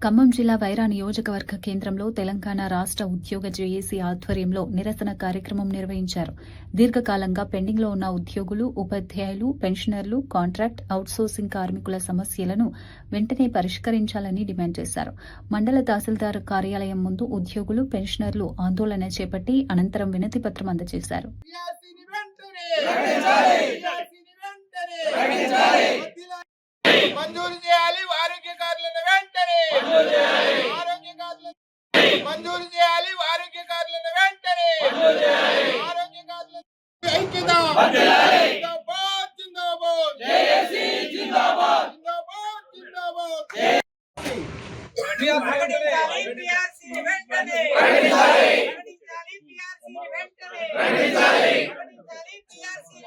ఖమ్మం జిల్లా వైరా నియోజకవర్గ కేంద్రంలో తెలంగాణ రాష్ట్ర ఉద్యోగ జేఏసీ ఆధ్వర్యంలో నిరసన కార్యక్రమం నిర్వహించారు. దీర్ఘకాలంగా పెండింగ్లో ఉన్న ఉద్యోగులు, ఉపాధ్యాయులు, పెన్షనర్లు, కాంట్రాక్ట్, అవుట్సోర్సింగ్ కార్మికుల సమస్యలను వెంటనే పరిష్కరించాలని డిమాండ్ చేశారు. మండల తహసీల్దార్ కార్యాలయం ముందు ఉద్యోగులు, పెన్షనర్లు ఆందోళన చేపట్టి అనంతరం వినతిపత్రం అందజేశారు. మంజూరు చేయాలి ఆరోగ్య కార్డులను వెంటనే మంజూరు చేయాలి ఆరోగ్య కార్డులను వెంటనే ఆరోగ్య కార్డులను ఐక్యత జిందాబాద్ జిందాబాద్ జేఏసీ జిందాబాద్ జిందాబాద్ జిందాబాద్ ప్రకటించాలి పిఆర్సీ వెంటనే ప్రకటించాలి పిఆర్సీ వెంటనే ప్రకటించాలి పిఆర్సీ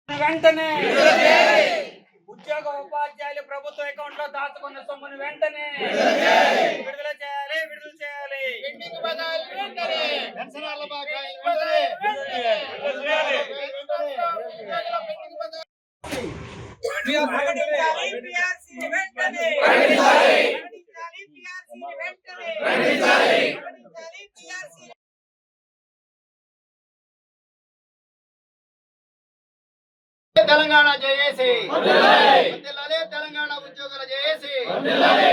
వెంటనే ఉద్యోగ ఉపాధ్యాయులు ప్రభుత్వ అకౌంట్ లో దాచుకున్న సొమ్మును వెంటనే విడుదల చేయాలి పెండింగ్ బకాయిలు వెంటనే పెన్షనర్ల బకాయిలు ప్రకటించాలి పిఆర్సీ వెంటనే ప్రకటించాలి పిఆర్సీ వెంటనే ప్రకటించాలి పిఆర్సీ తెలంగాణ జేఏసీ వందనాలే తెలంగాణ ఉద్యోగుల జేఏసీ వందనాలే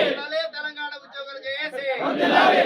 తెలంగాణ ఉద్యోగుల జేఏసీ వందనాలే